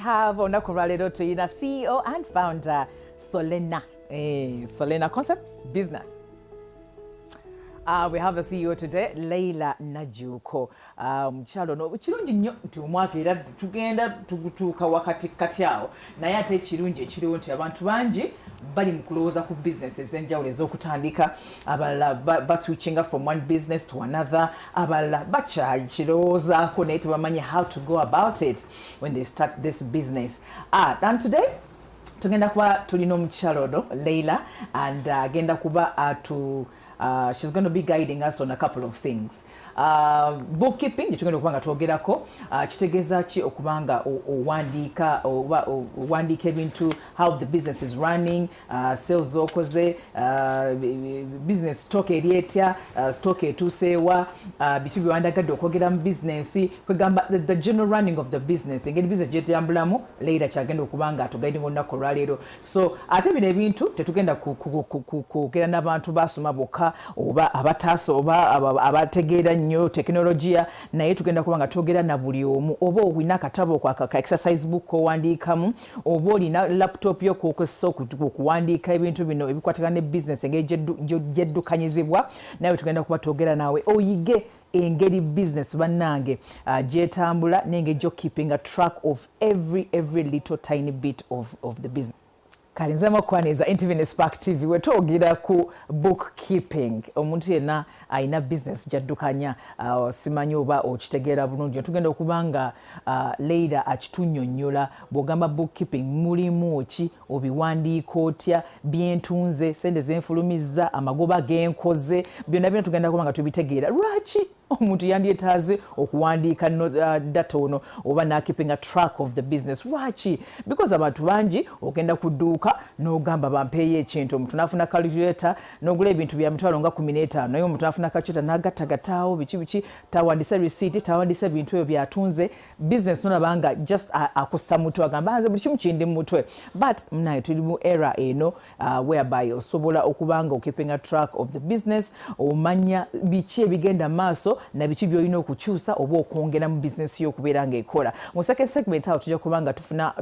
Have on Nakuraledo to Ina CEO and founder Solena. Solena Concepts Business. We have the CEO today, Leila Najuko. Chalo no chirungi nnyo nti omwaka era tugenda tukutuuka wakati kati awo naye ate ekirungi ekiriwo nti abantu bangi bali mu kulowooza ku business ez'enjawulo ez'okutandika, abalala baswitchinga from one business to another, abalala bakyakirowoozaako naye tebamanyi how to go about it when they start this business. And today tugenda kuba tulina omukyalo ono Leila and agenda kuba she's going to be guiding us on a couple of things. Bookkeeping, tugenda okubanga twogerako, kitegeeza ki okubanga owandiika ebintu, how the business is running, sales zokoze, business stock eri etya, stock etuuseewa, biki byewandagadde okwogera mu business, kwegamba the general running of the business, engeri business gyetambulamu, Leila kyagenda okubanga atuguiding olunaku olwaleero. So ate bino ebintu tetugenda kwogera n'abantu basoma bokka oba abataasa oba abategeera nnyo teknologiya, naye tugenda kubanga twogera na buli omu, oba olina akatabo ka exercise book kowandiikamu, oba olina laptop yo kokozesa okuwandiika ebintu bino ebikwatagana ne business engeri gyeddukanyizibwa, naye tugenda kuba twogera naawe oyige engeri business bannange gyetambula n'engeri gyo keeping a track of every little tiny bit of the business. Kalinzamo kwaneza interview Spark TV wetwogira ku bookkeeping. Omuntu yenna ayina business jaddukanya simanyi oba okitegeera bulungi. Tugenda okubanga Leila akitunnyonnyola bw'ogamba bookkeeping mulimu ki, obiwandiika otya, byentunze, sente zenfulumizza, amagoba genkoze, byonna bino tugenda kubanga tubitegeera. Lwaki omuntu yandyetaaze okuwandiika data ono oba na keeping a track of the business? Lwaki? Because abantu bangi ogenda kudduuka n'ogamba bampeeyo ekintu, omuntu n'afuna calculator n'ogula ebintu bya mitwalo nga 15, naye omuntu n'afuna calculator n'agattagataawo biki tawandisa receipt, tawandisa ebintu ebyo byatunze. Business nolabanga just akosa mutwe agamba nze buli kimu kindi mu mutwe, but naye tuli mu era eno whereby osobola okubanga keeping a track of the business, omanya biki ebigenda maaso na biki byolina okukyusa oba okwongera mu business yo okubeera ng'ekola. Mu second segment awo tujja kubanga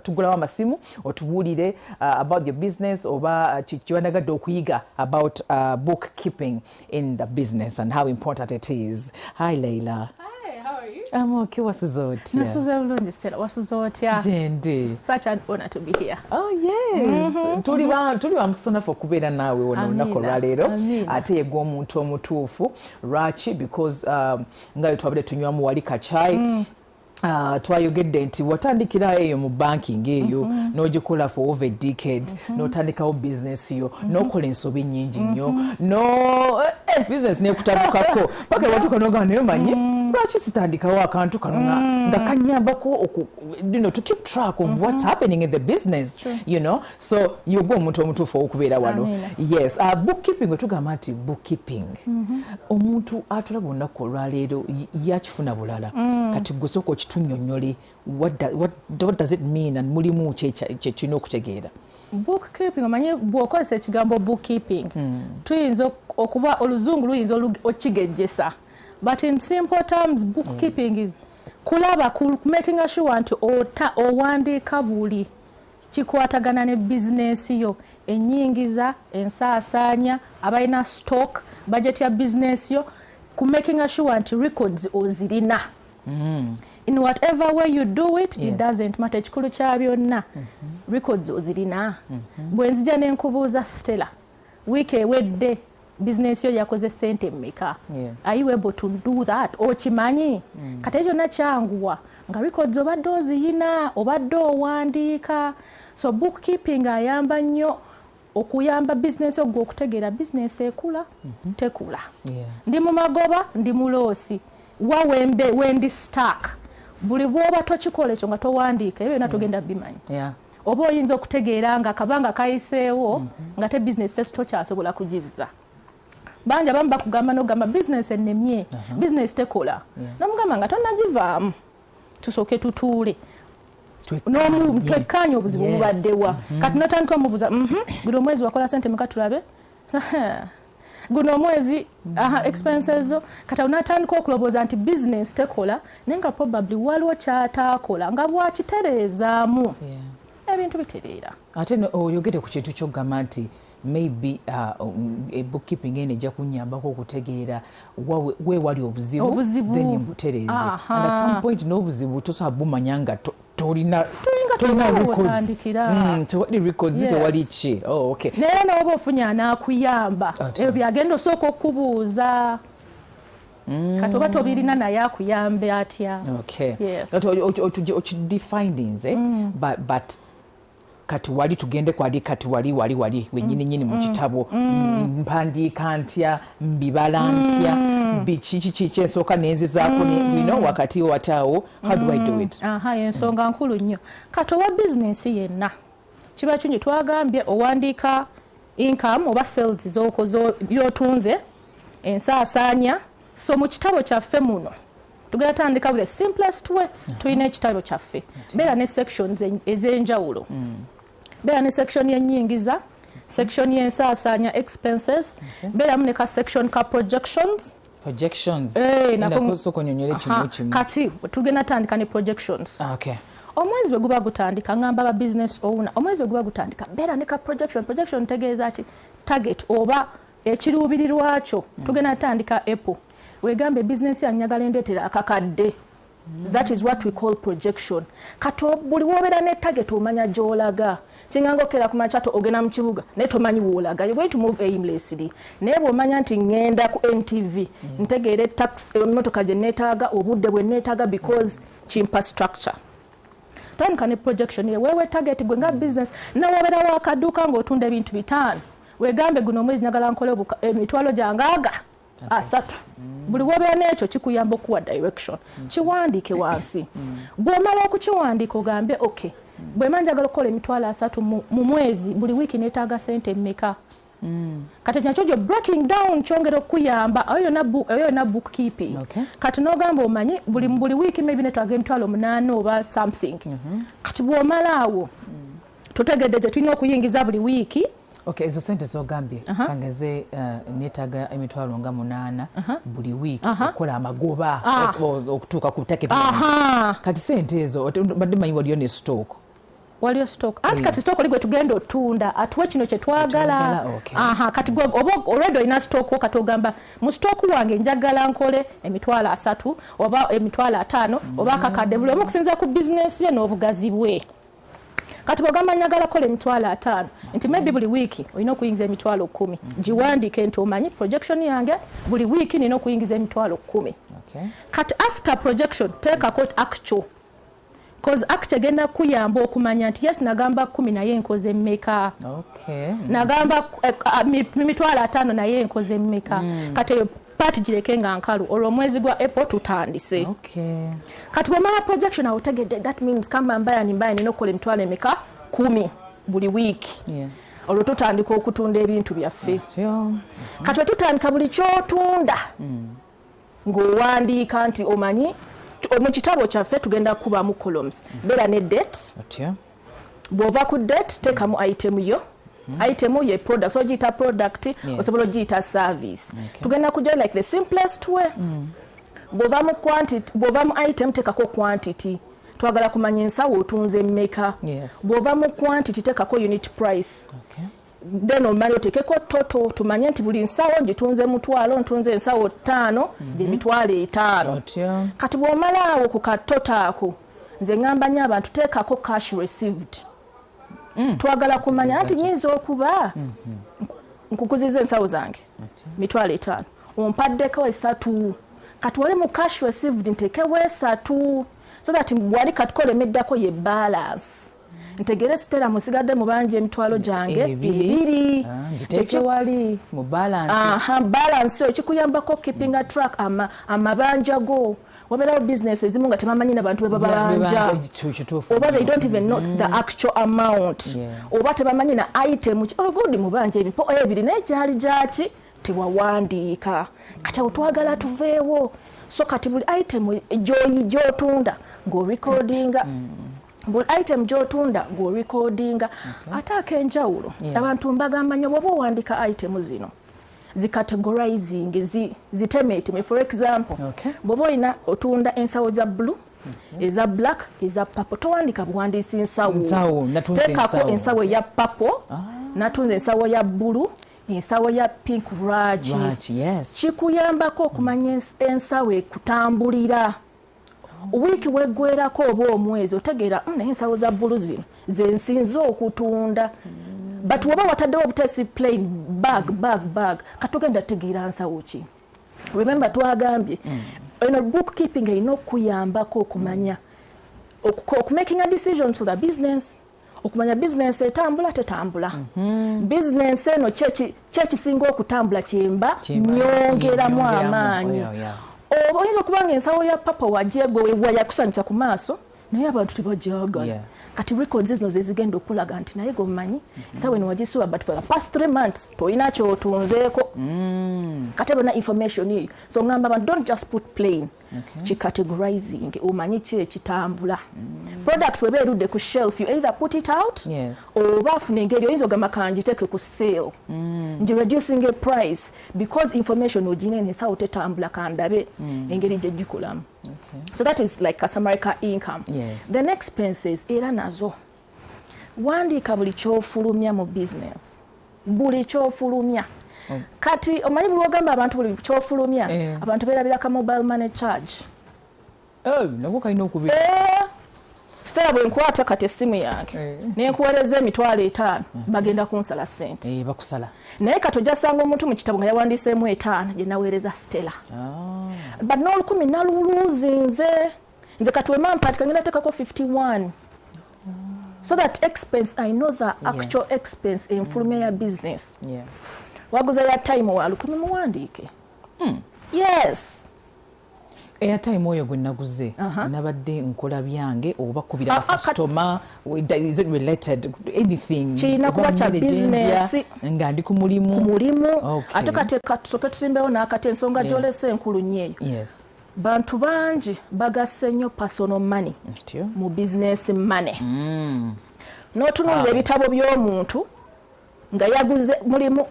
tugulawo amasimu otubuulire about your business oba kiwandagadde okuyiga about bookkeeping in the business and how important it is. Hi Leila. How are you? I'm okay. Mwasuze Mutya. Mwasuze Mutya. Jendi. Such an honor to be here. Oh yes. Tuli bamusana for kubeera naawe wano olunaku olwaleero. Ate yegwa omuntu omutuufu. Lwaki? Because nga twabadde tunywamu wali kachai. Twayogedde nti watandikira eyo mu banking eyo n'ogikola for over a decade, n'otandikawo business yo, n'okola ensobi nnyingi nnyo, business n'ekutabukako paka watuuka n'ogamba naye manyi lwaki sitandikawo akantu kano nga kanyambako to keep track of what's happening in the business. You know, so yogwa omuntu omutuufu okubeera wano. Yes, bookkeeping wetugamba nti bookkeeping omuntu atulaba olunaku olwaleero yakifuna bulala kati gwe sooka okitunnyonnyole what does it mean and mulimu kyekirina okutegeera. Bookkeeping omanyi bw'okozesa ekigambo bookkeeping tuyinza okuba oluzungu luyinza okigejjesa, but in simple terms bookkeeping is kulaba making sure nti owandiika buli kikwatagana ne business yo, ennyingiza, ensaasaanya, abalina stock, budget ya business yo, making sure nti records ozirina. In whatever way you do it, it doesn't matter. Ekikulu kya byonna records ozirina. Bwe nzija ne nkubuuza Stella, week ewedde business yo yakoze ssente mmeka? Are you able to do that? Okimanyi? Kati kyonna kyanguwa nga records obadde oziyina, obadde owandiika. So bookkeeping ayamba nnyo okuyamba business ogwo okutegeera business ekula tekula. Ndi mu magoba, ndi mu loosi, wa wendi stack. Buli bwoba tokikola ekyo nga towandiika ebyo byonna togenda bimanyi. Oba oyinza okutegeera nga akabanga kayiseewo nga te business tokyasobola kugizza. Banja abamu bakugamba n'ogamba business ennemye, business tekola. N'omugamba nga tonnagivaamu, tusooke tutuule. Twekkaanya obuzibu bubaddewa. Kati n'otandika omubuuza buli omwezi wakola ssente mmeka tulabe? guno omwezi expenses zo kati unatandika okulowooza nti business tekola naye nga probably waliwo kyataakola nga bwakitereezaamu ebintu bitereera ate oyogere ku kintu ky'okugamba nti maybe bookkeeping ene ejja kunyambako okutegeera weewali obuzibu then mbutereeze and at some point n'obuzibu tosobola bumanya nga tolina records tewali ki naye n'oba ofunye anaakuyamba ebyo byagenda osooka okubuuza kati oba tobirina naye akuyambe atya okidefindinze but kati wali tugende kwali kati wali wenyini mu kitabo mpandiika ntya mbibala ntya biki kyensooka nenzizaako wakati wataawo how do I do it ensonga nkulu nnyo kati owa bizinensi yenna kiba kingi twagambye owandiika income oba sales z'okoze by'otunze ensaasaanya so mu kitabo kyaffe muno tugenda tandika with the simplest way tulina ekitabo kyaffe beera ne sections ez'enjawulo beera ne section y'ennyingiza section y'ensaasaanya expenses beeramu ne ka section ka projections kati tugenda tandika ne projections omwezi bwe guba gutandika ngamba ba business owner omwezi bwe guba gutandika beera ne ka projection tegeeza ki target oba ekiruubirirwa kyo tugenda tandika Apple wegambe business yanjagala endeetera akakadde that is what we call projection kato buli wobeera ne target omanya gy'olaga kinga ngokera ku machato ogenda mu kibuga naye tomanyi woolaga you're going to move aimlessly naye bw'omanya nti ngenda ku NTV ntegeere tax emmotoka gye neetaaga obudde bwe neetaaga because chimpa structure tandika ne projection ye wewe target gwe nga business nawobeera wakaduuka ng'otunda ebintu 5 wegambe guno omwezi njagala nkole emitwalo gyange 3 buli wobeera n'ekyo kikuyamba okuwa direction kiwandiike wansi bw'omala okukiwandiika ogambe okay bwe manjagala okukola emitwalo 3 mu mwezi buli wiiki neetaaga ssente mmeka kati nakyo gyo breaking down kyongera okuyamba eyo na bookkeeping kati n'ogamba omanyi buli wiiki maybe netwaga emitwalo 8 oba something kati bw'omalaawo tutegedde gye tulina okuyingiza buli wiiki ezo sente zogambye kangeze neetaaga emitwalo nga 8 buli wiiki okukola amagoba okutuuka ku taketi kati sente ezo badde manyi waliyo ne stock waliyo stock anti kati stock oli gwe tugenda otunda atuwe kino kye twagala kati oba already olina stock kati ogamba mu stock wange njagala nkole emitwalo 3 oba emitwalo 5 oba akakadde buli omu okusinza ku business ye n'obugazi bwe kati bw'ogamba njagala kola emitwalo 5 nti maybe buli wiiki olina okuyingiza emitwalo 10 giwandiike nti omanyi projection yange buli wiiki nina okuyingiza emitwalo 10 kati after projection teekako actual cause actual egenda kuyamba okumanya nti yes nagamba 10 naye nkoze mmeka nagamba emitwalo 5 naye nkoze mmeka kati pati gireke nga nkalu olwo omwezi gwa April tutandise kati bw'omala projection awo otegedde that means kama mbaya nina okukola emitwalo emeka 10 buli wiiki olwo tutandika okutunda ebintu byaffe kati tutandika buli kyotunda ng'owandiika nti omanyi mu kitabo kyaffe tugenda kubamu columns beera ne date bw'ova ku date teekamu item yo item ye product so gita product osobola gita service tugenda kujja like the simplest way bw'ova mu item teekako quantity twagala kumanya ensawo otunze mmeka bw'ova mu quantity teekako unit price then omala oteekeko total tumanye nti buli nsawo ngitunze mutwalo ntunze ensawo 5 gyemitwalo 5 kati bw'omalaawo ku katoto ako nze ngamba nnyo abantu teekako cash received twagala kumanya nti nyinza okuba nkukuziza ensawo zange mitwalo 5 ompaddeko 3 kati wali mu cash received nteekewo 3 so that wali katukola emeddako ye balance ntegere sitera musigadde mubanje emitwalo gyange 2 tekiwali mu balance balance kikuyambako keeping a track amabanja go wabeerawo business ezimu nga tebamanyi n'abantu be babanja oba they don't even know the actual amount oba tebamanyi na item ogudi mubanja ebipo ebiri n'egyali gyaki tewawandiika kati awo twagala tuveewo so kati buli item gy'otunda ng'orecordinga buli item gy'otunda ng'orecordinga ate ak'enjawulo abantu mbagamba nnyo bw'oba owandiika item zino categorizing zitemeteme. For example, bw'oba olina otunda ensawo za blue, eza black, eza purple, towandika buwandiisi nsawo. Teekako ensawo ya purple, natunze ensawo ya blue, ensawo ya pink ragi. Kikuyambako okumanya ensawo ekutambulira. Wiiki weggwerako oba omwezi otegeera naye ensawo za bbulu zino ze nsinze okutunda. But woba wataddewo obutesi plain bag katugenda tegeera nsawo ki. Remember twagambye bookkeeping erina okuyambako okumanya making a decision for the business. Okumanya business etambula tetambula. Business eno kyekisinga okutambula kyemba nyongeramu amaanyi. Oyinza okubanga ensawo ya papa wajego wayakusanyisa ku maaso naye abantu tebajagala. Kati records zino zezigenda okulaga nti naye gomanyi ensawo eno wagisuwa but for the past 3 months toyina kyotunzeeko. Kati ebona information eyo. So ngamba abantu don't just put plain. Categorizing omanyi ki ekitambula. Product weba erudde ku shelf, you either put it out oba afuna engeri oyinza ogamba kanjiteeke ku sale. Nji reducing a price because information ogina ensawo tetambula kandabe engeri gye gikolamu. So that is like customary income. Then expenses era nazo. Wandiika buli kyofulumya mu business. Buli kyofulumya. Kati omanyi buli ogamba abantu buli kyofulumya abantu beerabira ka mobile money charge. Nabwo kalina okubeera. Stella bwe nkwata kati essimu yange nenkuweereza emitwalo 5 bagenda kunsala ssente. Bakusala. Naye kati ojasanga omuntu mu kitabo nga yawandiiseemu 5 gye naweereza Stella. But n'olukumi naluluuzinze. Nze kati wema mpaati kangenda teekako 51. So that expense, I know the actual expense enfulumya ya business. Waguza ya time wa 10 muwandiike. Yes. Airtime oyo gwe naguze nabadde nkola byange oba kubira customer, is it related anything? Kina kuba kya business nga ndi ku mulimu. Ate kati katusoke tusimbewo n'akati ensonga gy'olese enkulu nnyo eyo. Bantu bangi bagasse nnyo personal money mu business money. N'otunuulira ebitabo by'omuntu nga yaguze mulimu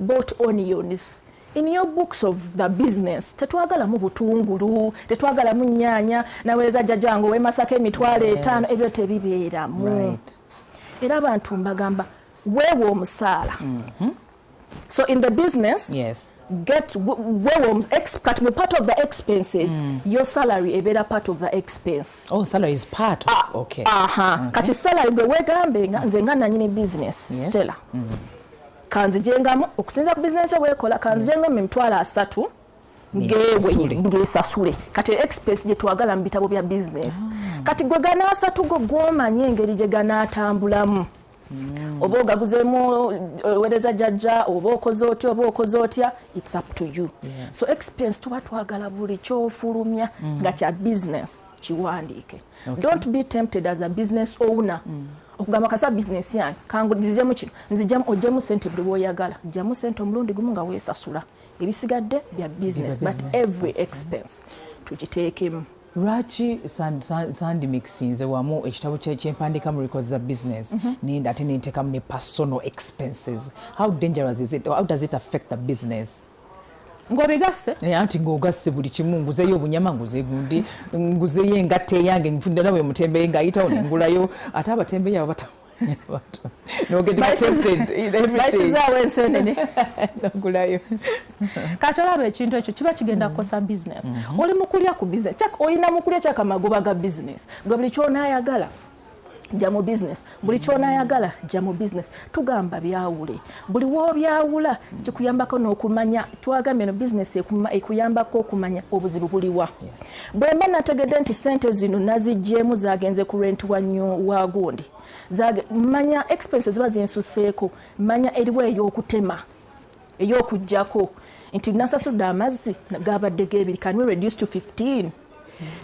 bought onions. In your books of the business, tetwagalamu butungulu, tetwagalamu nnyaanya, naweereza jjajjange ow'emasaka emitwalo 5 ebyo tebibeeramu. Era abantu mbagamba weewa omusaala. So in the business, get cut part of the expenses. Your salary ebeera part of the expense. Oh, salary is part of okay. Kati salary gwe weegambe nga nze nga nannyini business Stella. Kanzijengamu okusinza ku business weekola kanzijengamu emitwalo 3 ngewe ngesasule. Kati expense gye twagala mu bitabo bya business. Kati gwe gana 3 go gw'omanyi engeri gye ganaatambulamu. Oba ogaguzeemu weereza jjajja oba okoze otya, it's up to you. So expense tuba twagala buli kyofulumya nga kya business kiwandiike. Don't be tempted as a business owner. Okugamba kasa business yange kangudizemu kino nzijjamu ojjemu ssente buli bw'oyagala jjamu ssente omulundi gumu nga weesasula ebisigadde bya business but every expense tugiteekemu. Lwaki sandi mixinze wamu ekitabo kyempandiika mu records za business ate nenteekamu ne personal expenses? How dangerous is it? How does it affect the business? Ng'obigasse? Anti ng'ogasse buli kimu, nguzeyo obunyama, nguze gundi, nguzeyo engatte yange, nfunda nawe mutembeeyi ng'ayitawo ne ngulayo, ate abatembeeyi abo no getting tempted in everything. Zaawe enseenene. Ngulayo. Kati olaba ekintu ekyo kiba kigenda kukosa business. Oli mukulya ku business. Olina mukulya kyakamagoba ga business. Gwe buli ky'onaayagala jja mu business. Buli ky'onaayagala jja mu business. Tugamba byawule. Buli w'obyawula kikuyambako n'okumanya, twagambye no business ekuyambako okumanya obuzibu buliwa. Bwe mba nategedde nti ssente zino naziggyeemu zaagenze ku rent wa gundi. Manya expenses ziba zinsuseeko, manya eriwo ey'okutema, ey'okuggyako. Nti nasasudde amazzi gaabadde g'ebiri, can we reduce to 15?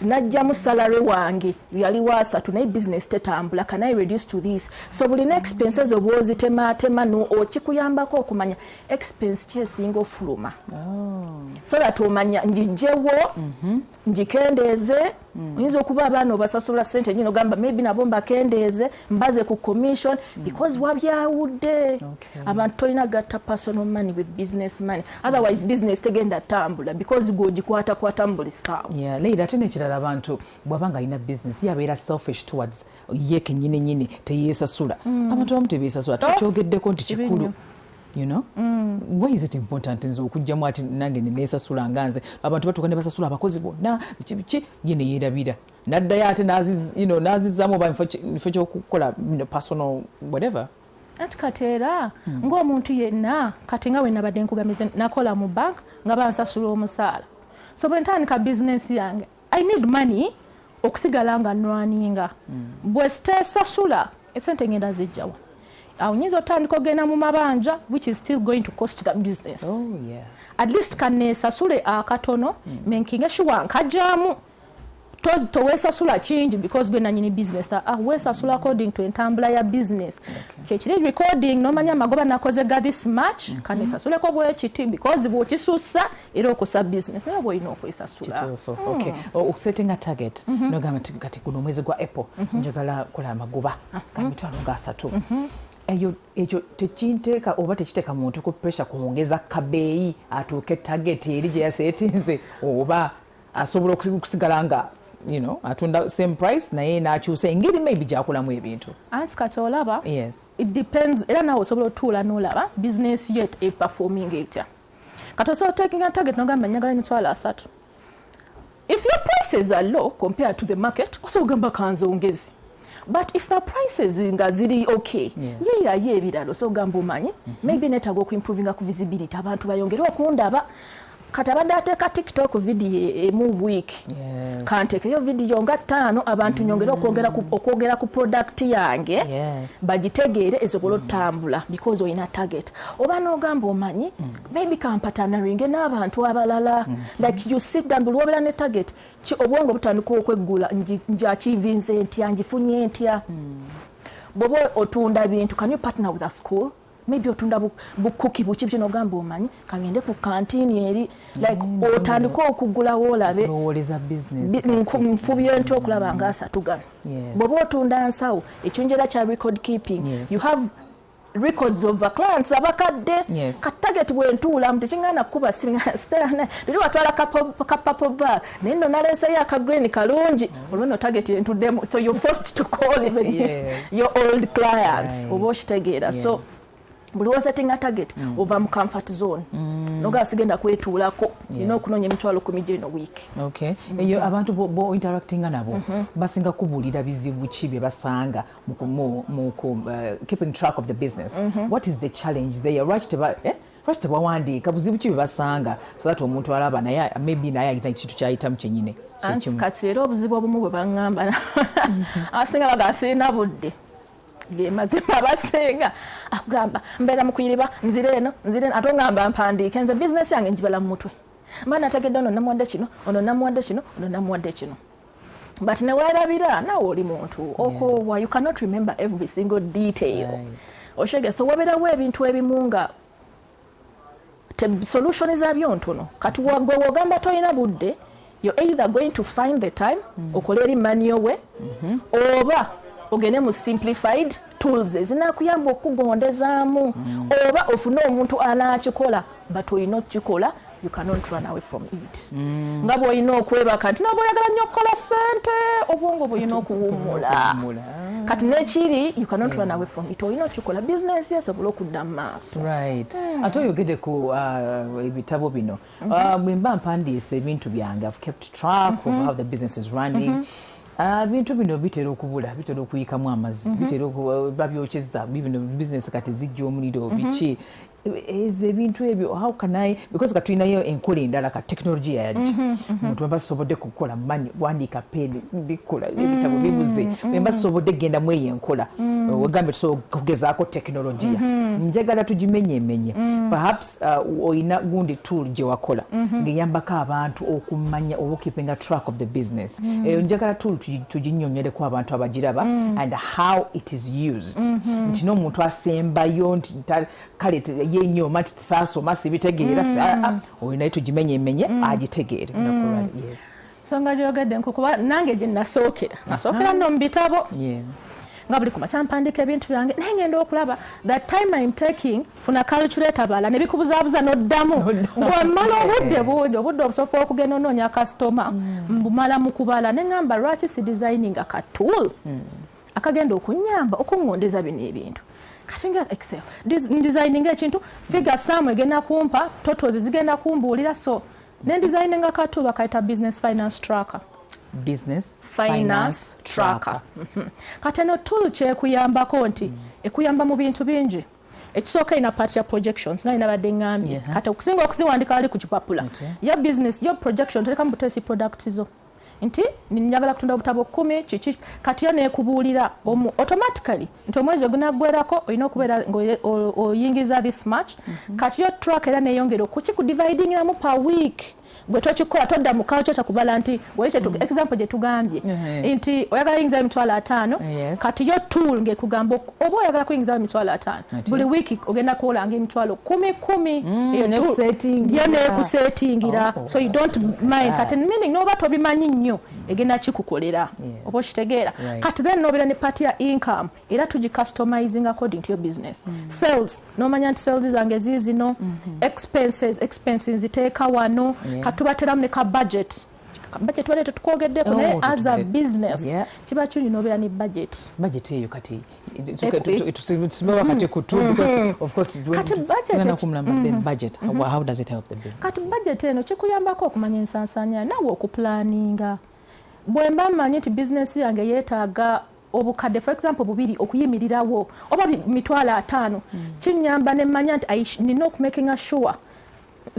Najjamu salary wange yali wa 3 naye business tetambula, can I reduce to this? So buli expenses obwozitema no okikuyambako okumanya expense kyesinga ofuluma. So that omanya njijjewo njikendeeze oyinza okuba abaana obasasula ssente nyino gamba maybe nabo mbakendeeze mbaze ku commission because wabyawudde abantu tolina gatta personal money with business money otherwise business tegenda tambula because gogikwata mu buli ssaawa. Yeah, Leila ate n'ekirala abantu bw'abanga alina business yabeera selfish towards ye kennyini teyeesasula abantu abamu tebeesasula tukyogeddeko nti kikulu. You know? Why is it important nzo okujjamu ati nange neesasula nganze abantu batuuka ne basasula abakozi bonna biki ye ne yeerabira naddayo ate naazizzamu oba mifo ky'okukola personal whatever. Ati kati era ng'omuntu yenna kati nga we nabadde nkugamize nakola mu bank nga bansasula omusaala so bwe ntandika bizinesi yange I need money okusigala nga nnwaninga bwe siteesasula esente ngenda zijjawa. Awo nyinza otandika ogenda mu mabanja which is still going to cost the business. Oh, yeah. At least kaneesasule akatono menkinge sure nkajjaamu toweesasula kingi because gwe nanyini business weesasula according to entambula ya business. Kyekiri recording nomanya amagoba nakoze ga this much kaneesasuleko bwe kiti because bw'okisussa era okusa business naye bw'olina okwesasula. Okay. Okusetting a target nogamba kati guno omwezi gwa April njagala kola amagoba kamitwalo nga 3. Ekyo tekinteeka oba tekiteeka muntu ku pressure kuongeza kabeeyi atuuke target eri gye yaseetinze oba asobola okusigala nga atunda same price naye n'akyusa engeri maybe gyakulamu ebintu. Anti kati olaba yes it depends era naawe osobola otuula n'olaba business yet eperforming etya kati osobola taking a target nogamba njagala emitwalo 3. If your prices are low compared to the market osobola ogamba kanzongezi. But if the prices nga ziri okay ye ebiralo so gamba omanyi maybe netaga okuimprovinga ku visibility abantu bayongere okundaba kati abadde ateeka TikTok video emu week kanteekeyo video nga 5 abantu nyongere okwogera ku product yange bagitegeere esobola otambula because oyina target oba n'ogamba omanyi maybe kampatanaringe n'abantu abalala like you sit down bulwobera ne target obwongo butandika okweggula njachivinze ntya njifunye ntya bwoba otunda bintu can you partner with a school maybe otunda bukuki buki bino gamba omanyi kangende ku kantini eri like otandika okugulawo olabe olowoleza business nfubye ntyo okulaba nga 3 gano bwoba otunda nsawo ekyonjera kya record keeping you have records of clients abakadde target bwentuula mutekingana kuba singa liri watwala kapapo ba nendo nalesa ya ka green kalungi olwono target entuddemu so you're forced to call your old clients oba okitegeera so buli setting a target over mu comfort zone noga sigenda kwetuulako ino okunonya emitwalo 10 gino week. Okay. Eyo abantu bo interacting nabo basinga kubulira bizibu kibe basanga mu keeping track of the business. What is the challenge there? Right tebawandika buzibu kibe basanga so that omuntu alaba naye maybe naye ayita ekintu kyayitamu kyenyine kyekimu. Kati era obuzibu obumu bwe bangamba asinga bagasina budde mazima basenga akugamba mbera mukuyiriba nzireno ate ngamba mpandiike nze business yange njibala mu mutwe mbana ategedde ono namwadde kino ono namwadde kino but ne weerabira nawe oli muntu okoowa you cannot remember every single detail oshege so wabeerawo ebintu ebimu nga solution zaabyo ntono kati wogamba toyina budde you're either going to find the time okole eri manual we oba ogene mu simplified tools ezinakuyamba okugondezaamu oba ofune omuntu anakikola but oyina okukikola you cannot run away from it. Nga bw'olina okwebaka nti noba oyagala nnyo okukola ssente obwongo bw'olina okuwummula kati n'ekiri you cannot run away from it olina okukikola business esobola okudda mu maaso. Right. Ate oyogedde ku ebitabo bino bwe mba mpandiise ebintu byange I've kept track of how the business is running. Bintu bino bitera okubula bitera okuyikamu amazzi bitera babyokyeza bino business kati zijja omuliro biki ebintu ebyo how can I because katulinayo enkola endala ka technology yaji omuntu wemba sobodde kukola manyi wandika peni bikola ebitabo bibuze wemba sobodde genda mweyo enkola wegambe so kugezaako teknolojia njagala tugimenye perhaps oyina gundi tool gye wakola ngeyambako abantu okumanya keeping a track of the business njagala tool tuginnyonnyoleko abantu abagiraba and how it is used nti n'omuntu asembayo nti kale yenyoma nti saasoma sibitegeera olinayo tugimenye agitegeere. Yes. songa gyogedde nkukuba nange gye nasookera nno mu bitabo nga buli kumakya mpandika ebintu byange naye ngenda okulaba that time I'm taking funa calculator bala ne bikubuzaabuza n'oddamu ng'omala obudde obusoofu okugenda onoonya customer mbumala mu kubala ne ngamba lwaki si designing aka tool akagenda okunyamba okuŋŋondeza bino ebintu kati nga excel designing ekintu figure sum egenda kumpa totals zigenda kumbuulira so ne designing aka tool bakayita business finance tracker kati eno tool kyekuyambako nti ekuyamba mu bintu bingi ekisooka ina part ya projections nga inabadde ngambye kati okusinga okuziwandika ali ku kipapula ya business yo projection toleka mu butesi products zo nti njagala kutunda obutabo 10 kiki kati yo neekubuulira automatically nti omwezi ogunaggwerako olina okubeera oyingiza this much kati yo track era neeyongera okuki ku dividingiramu per week gwe tokikola todda mu culture takubala nti example gye tugambye nti oyagala yingiza emitwalo 5 kati yo tool ngekugamba oba oyagala kuyingiza emitwalo 5 buli wiki ogenda kuolanga emitwalo 10 yo neekusetingira so you don't mind kati meaning noba tobimanyi nnyo egenda kikukolera oba okitegeera kati then nobeera ne part ya income era tugi customizing according to your business sales nomanya nti sales zange zizino expenses ziteeka wano tubateramu ne ka budget bale tetukwogeddeeko naye as a business kiba kyungi n'obeera ne budget eyo kati tusimewa kati kutu because of course budget how does it help the business kati budget eno kikuyambako okumanya ensansanya nawe okuplaninga bwe mba mmanyi nti business yange yeetaaga obukadde for example bubiri okuyimirirawo oba mitwalo 5 kinyamba ne mmanya nti nina okumakinga sure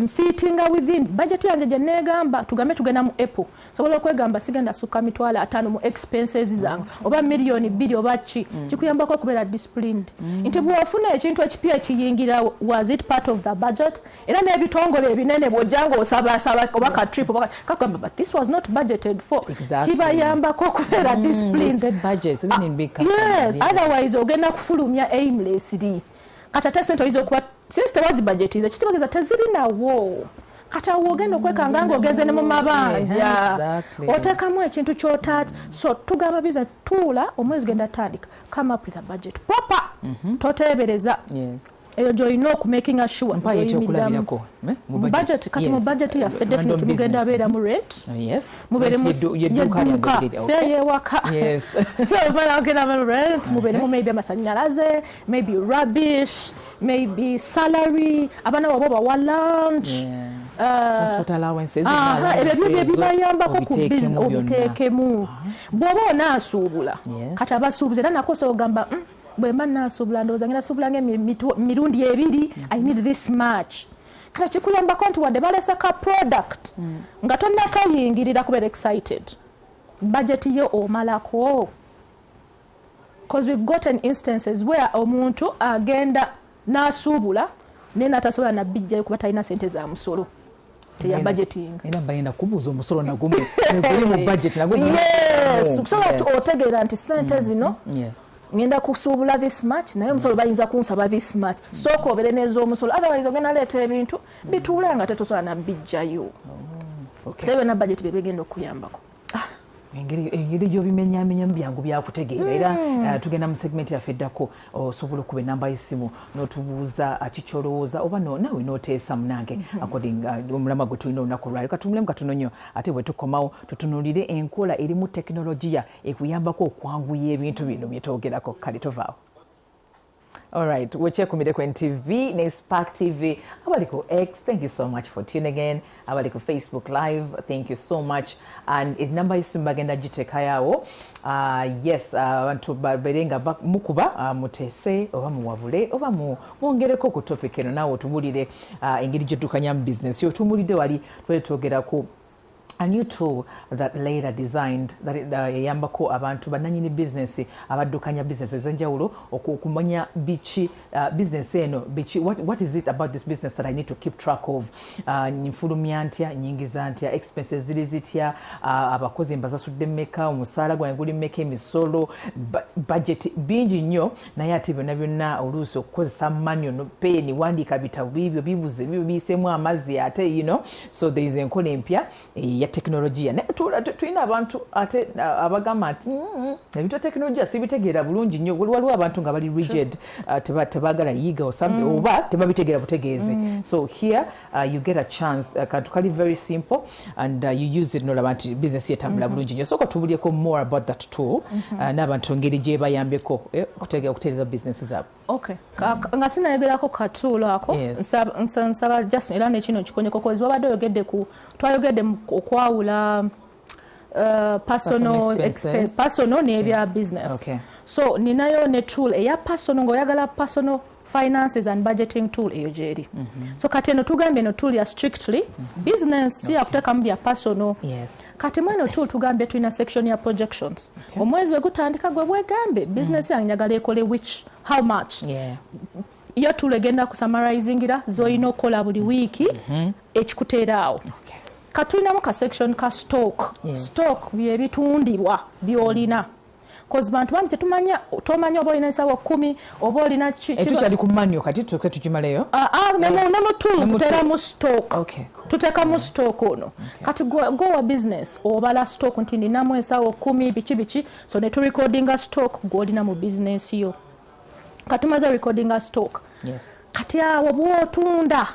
fitting within budget yange gye neegamba tugambe tugenda mu Apple sobola okwegamba sigenda sukka mitwalo 5 mu expenses zange oba million 2 oba kikuyambako okubeera disciplined nti bw'ofuna ekintu ekipya ekiyingira was it part of the budget era n'ebitongole ebinene bw'ojjanga osaba oba ka trip oba kakugamba but this was not budgeted for kibayambako okubeera disciplined yes otherwise ogenda kufulumya aimlessly kati ate sente oyinza okuba since tewazi budgetize kitibageza tezirinawo kati awo ogenda okwekanga ng'ogenze ne mu mabanja oteekamu ekintu ky'otaaki so tugamba biza tuula omwezi genda tandika come up with a budget proper toteebereza eyo gy'olina okumakinga sure ekyokulabirako budget kati mu budget yaffe definitely mugenda abeera mu rent mubeeremu yedduuka seeyewaka so bala ogenda mu rent mubeeremu maybe amasannyalaze maybe rubbish maybe salary abaana babo bawa lunch transport allowances ebyo bibayambako ku business obiteekemu bw'oba onaasuubula kati abasuubuzi era nakosa ogamba bwe mba naasuubula ndowooza ngenda suubulanga mirundi 2 I need this much kati kikuyambako nti wadde balesa ka product nga tonnakayingirira kubeera excited budget yo omalako because we've gotten instances where omuntu agenda n'asuubula naye n'atasobola nabijjayo kuba talina sente za musolo teya budgeting era balina kubuuza omusolo nagumu guli mu budget nagumu kusobola otegeera nti sente zino ngenda kusuubula this much naye omusolo bayinza kunsaba this much sooka obeere n'ez'omusolo otherwise ogenda leeta ebintu bituula nga tetosobola nabijjayo so na budget bebegenda okuyambako engeri gy'obimenyaamenyamu byangu byakutegeera era tugenda mu segment yaffe eddako osobola okuba enamba y'essimu n'otubuuza kikyolowooza oba nawe n'oteesa munange according omulama gwe tulina olunaku olwaliro katumulemu katono nnyo ate bwe tukomawo tutunuulire enkola erimu tekinologiya ekuyambako okwanguya ebintu bino bye twogerako kale tovaawo. Alright, wechekumire ku NTV ne Spark TV. Abaliko X, thank you so much for tuning in. Abaliko Facebook Live, thank you so much. And number is bagenda giteka yawo. Yes, abantu baberenga mukuba mutese oba muwabule oba mwongereko ku topic eno nawo tumulire engeri gy'eddukanya mu business yo tumulide wali twetwogera ku a new tool that later designed that yambako abantu bananyini business abaddukanya business ezenjawulo okumanya bichi business eno bichi what is it about this business that I need to keep track of nfulumya ntya nyingiza ntya expenses ziri zitya abakozi mbasasudde mmeka omusaala gwange guli mmeka emisolo budget bingi nnyo naye ate byonna byonna oluusi okukozesa manual no pen wandiika bitabo bibyo bibuze bibyo biyiseemu amazzi ate so there is enkola empya ya teknolojia naye tulina abantu ate abagamba nti ebintu teknolojia sibitegeera bulungi nnyo waliwo abantu nga bali rigid tebagala yiga oba tebabitegeera butegeezi so here you get a chance kantu kali very simple and you use it nolaba nti business yetambula bulungi nnyo sooka tubulyeko more about that tool n'abantu ngeri gye bayambeko okutereeza business zaabwe. Okay. Nga sinayogerako katuulo ako nsaba just era nekino kikonyeko kozi wabadde twayogedde okwawula personal n'ebya business. Okay. So ninayo ne tool eya personal ng'oyagala personal finances and budgeting tool eyo gyeri. So kati eno tugambye eno tool ya strictly business si yakutekamu bya personal. Kati mweno tool tugambye tulina section ya projections. Omwezi we gutandika gwe bwegambe business yange njagala ekole how much. Iyo tool egenda kusummarizingira zoyina okukola buli wiiki ekikuteeraawo. Katulinamu ka section ka stock. Stock bye bitundibwa byolina. Cause bantu bantu tomanya oba olina ensawo 10 oba olina ekyali ku manyo kati tukimaleyo nemo tool tutera mu stock tuteka mu stock ono kati go wa business obala stock nti ndinamu ensawo 10 biki so ne tu recordinga stock golina mu business yo katumaza recordinga stock kati awo bwotunda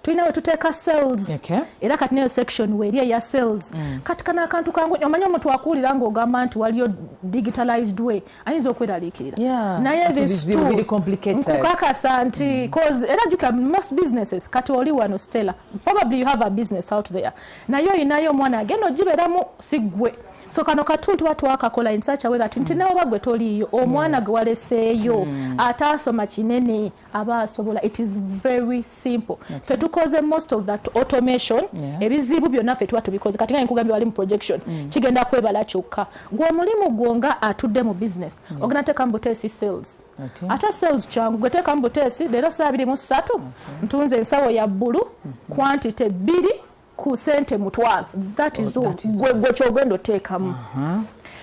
tulina we tuteeka sales era kati neyo section weri ya sales kati kana akantu kangu omanya omuntu akulira ng'ogamba nti waliyo digitalized way ayinza okweraliikirira naye nkukakasa nti cause era juka most businesses kati oli wano Stella probably you have a business out there naye oyinayo omwana agenda ogibeeramu siggwe so kano katuntu tuba twakakola in such a way that nti nawe bagwe toliyo omwana gwe waleseeyo ataasoma kinene aba asobola. It is very simple. Fe tukoze most of that automation ebizibu byonna fe tuba tubikoze kati nga nkugambye wali mu projection kigenda kwebala kyokka gwe omulimu gwonga atudde mu business ogenda teeka mu buteesi sales ate sales kyangu gwe teeka mu buteesi leero 23 ntunze ensawo ya bbulu quantity 2 ku sente mutwalo. That is all gwe kyogenda oteekamu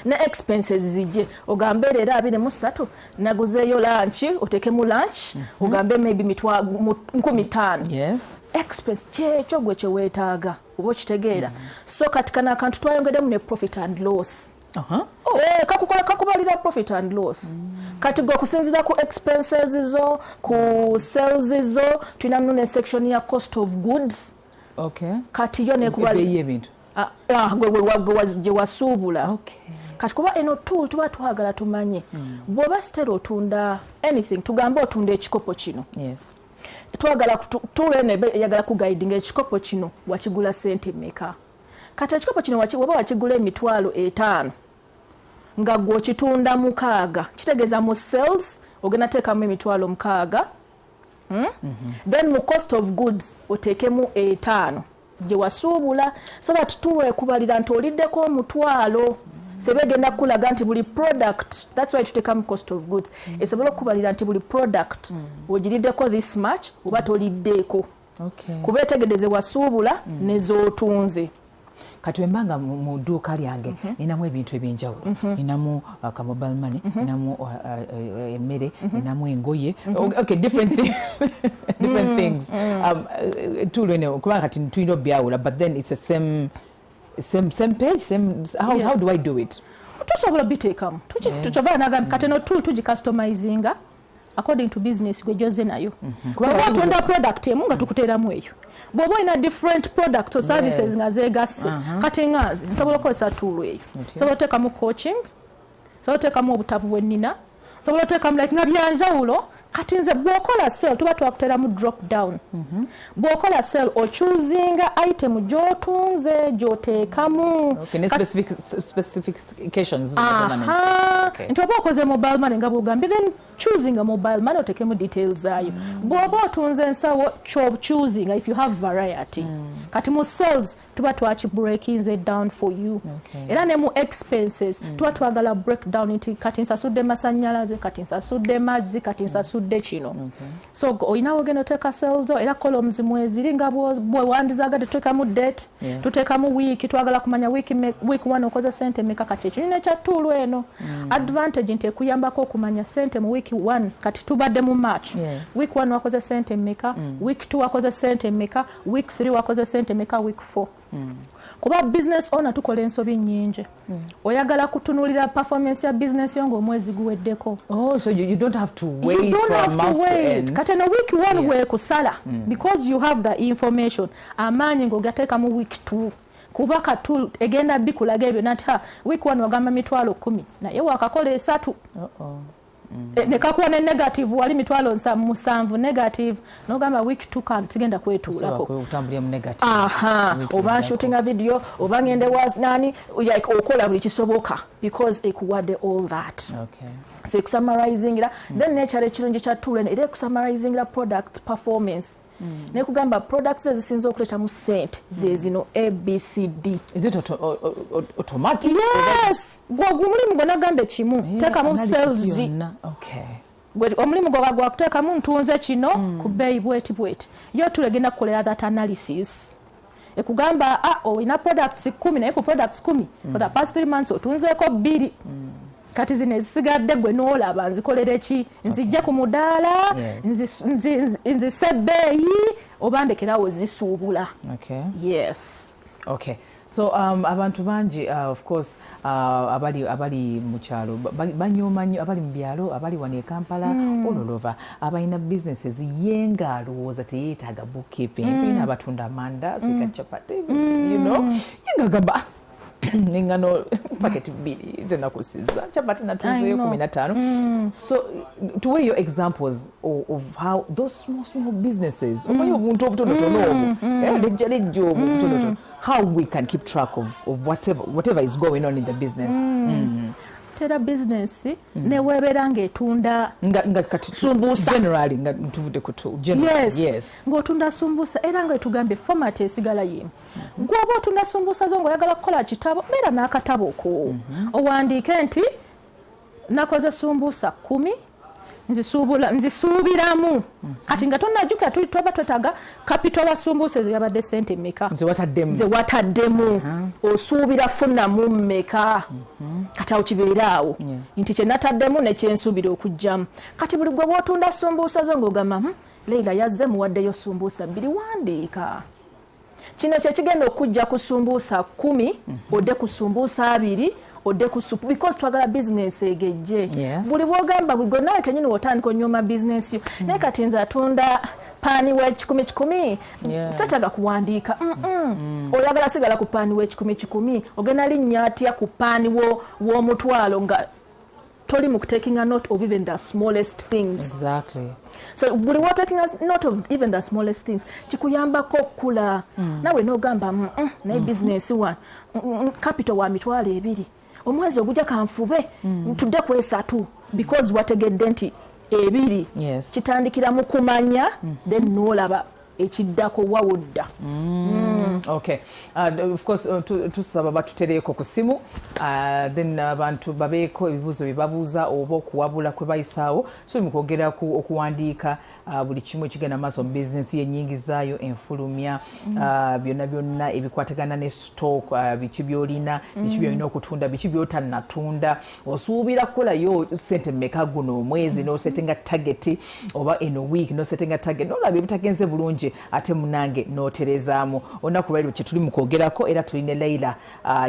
ne expenses zijje ogambe leero 23 naguzeeyo lunch oteekemu lunch ogambe maybe 15,000 expense kyekyo gwe kyeweetaaga oba okitegeera so kati kana akantu twayongeddemu ne profit and loss kakubalira profit and loss kati gwe okusinziira ku expenses zo ku sales zo tulinamu ne section ya cost of goods kati yo nekubali ebintu gwe wasuubula kati kuba eno tool tuba twagala tumanye bw'oba Stella otunda anything tugambe otunda ekikopo kino twagala tool eno yagala kuguidinga ekikopo kino wakigula sente mmeka kati ekikopo kino oba wakigula $5,000 nga gwe okitunda 6 kitegeeza mu sales ogenda teekamu $6,000 then mu cost of goods oteekemu 5 gye wasuubula so that tuwekubalira nti oliddeko $1,000 sebegenda kulaga nti buli product that's why tuteekamu cost of goods esobola okubalira nti buli product ogiriddeko this much oba toliddeeko kuba etegedeze wasuubula nezootunze. kati wembanga mu dduuka lyange ninamu ebintu ebyenjawulo ninamu ka mobile money ninamu emmere ninamu engoye different things tulwene kubanga kati tulina obyawula but then it's the same page how do I do it tusobola biteekamu tukyova nagamba kati no tool tugikustomizinga according to business gwe joze nayo kuba tunda product emu nga tukuteeramu eyo bw'oba olina different products or services nga zeegasse kati ngazi nsobola okukozesa tool eyo nsobola oteekamu coaching nsobola oteekamu obutabu bwennina nsobola oteekamu like nga byanjawulo kati nze bw'okola sale tuba twakuteeramu drop down bw'okola sale ochuzinga item gy'otunze gy'oteekamu specifications nti oba okoze mobile money nga bw'ogambye then choosing a mobile money oteekemu details zaayo bw'oba otunze ensawo choosing if you have variety kati mu sales tuba twakibreakinze down for you era ne mu expenses tuba twagala breakdown nti kati nsasudde masannyalaze kati nsasudde mazzi kati nsasudde kino so oyina ogenda oteeka sales era columns mweziri nga bwe wandizagadde tuteekamu date tuteekamu week twagala kumanya week 1 okoze sente meka kati ekyo nina ekya tool eno advantage nti ekuyambako okumanya sente mu week 1 kati tubadde mu March week 1 wakoze sente meka week 2 wakoze sente meka week 3 wakoze sente meka week 4 kuba business owner tukola ensobi nnyingi oyagala kutunulira performance ya business yo ng'omwezi guweddeko. Oh, so you don't have to wait for a month to end. Kati no week one weekusala because you have the information amaanyi ng'ogateeka mu week 2 kuba katu egenda bikulaga ebyo nati week 1 wagamba 10,000 naye wakakola 3 nekakuwa ne negative wali 7,000 negative nogamba week 2 kan tigenda kwetuulako utambulira mu negative oba shooting a video oba ngende was nani like okola buli kisoboka because ekuwadde all that. Okay. So summarizing ila then nature ekirungi kya tool era summarizing la product performance ne kugamba products ezisinza okuleta mu ssente ze zino ABCD. Is it automatic? Yes. Omulimu gwe nagambe kimu teeka mu sales. Okay. Omulimu gwe gwakuteeka mu ntunze kino ku bbeeyi bweti yo tulegenda kukolera that analysis ekugamba oyina products 10 naye ku products 10 for the past 3 months otunzeeko 2 kati zino ezisigadde gwe n'olaba nzikolera ki nzijja ku mudaala nzise ebbeeyi oba ndekerawo zisuubula. Okay. Yes. Okay. So abantu bangi of course abali mu kyalo banyooma nnyo abali mu byalo abali wano e Kampala ololova abalina businesses yenga alowooza teyeetaaga bookkeeping tulina abatunda amandazi kachapati you know yenga gamba nengano packet 2 zenakusiza chapati natunzeyo 15. So to weigh your examples of how those small businesses omanyi obuntu obutonotono obu how we can keep track of whatever is going on in the business. Tera business ne webera ngetunda nga kati sumbusa generally nga tuvude kutu generally. Yes. Ngotunda sumbusa era nga tugambe format esigala yimu gwoba otunda sumbusa zo ngoyagala kukola kitabo mera n'akatabo ko owandiike nti nakoze sumbusa 10 nzisuubiramu kati nga tonnajuka tuba twetaaga capital wa sumbusa ezo yabadde ssente mmeka nze wataddemu osuubira funamu mmeka kati awo kibeeraawo nti kye nataddemu ne kyensuubira okujjamu kati buli gwe bw'otunda sumbusa zo ng'ogamba Leila yazze muwaddeyo sumbusa 2 wandiika kino kye kigenda okujja ku sumbusa 10 odde ku sumbusa 2 odde ku supu because twagala business egejje buli bwogamba buli gonna kenyini wotandika onyoma business yo naye kati nze atunda paani we 10 setaga kuwandiika oyagala sigala ku paani we 10 ogenda linnya atya ku paani w'omutwalo nga toli mu taking a note of even the smallest things. Exactly. So buli wa taking a note of even the smallest things kikuyambako kula nawe n'ogamba naye business one capital wa mitwalo 2 omwezi ogujja kanfube tudde ku 3 because wategedde nti 2 kitandikira mu kumanya then n'olaba ekiddako wawodda. Okay. Of course tusaba batutereeko ku simu then abantu babeeko ebibuuzo bye babuuza oba okuwabula kwe bayisaawo so mukwogera okuwandiika buli kimu ekigenda maaso mu business yennyingizaayo enfulumya byonna ebikwatagana ne stock biki byolina biki byolina okutunda biki byotannatunda osuubira kukolayo ssente mmeka guno omwezi n'osetinga target oba in a week n'osetinga target n'olaba ebitagenze bulungi ate munange n'oterezaamu olunaku lwaliro kye tuli mu kwogerako era tuline Leila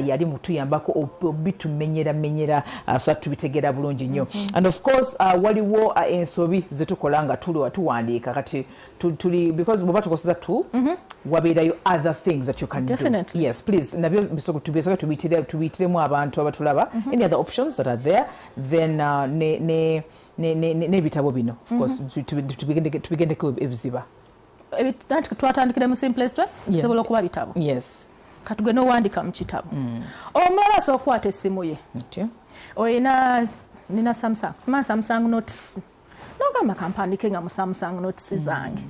yali mutuyambako obitumenyera so tubitegeera bulungi nnyo and of course waliwo ensobi zetukola nga tuli watuwandiika kati tuli because bwoba tukozesa tu wabeerayo other things that you can definitely do. Yes, please nabyo tubisoka tubiitiremu abantu abatulaba any other options that are there then n'ebitabo bino of course tubigendeko ebiziba twatandikira mu simplest way sobola okuba bitabo. Yes. Katugenda owandika mu kitabo omulala asobola okukwata essimu ye nina Samsung Notes n'ogamba kampandike nga mu Samsung Notes zange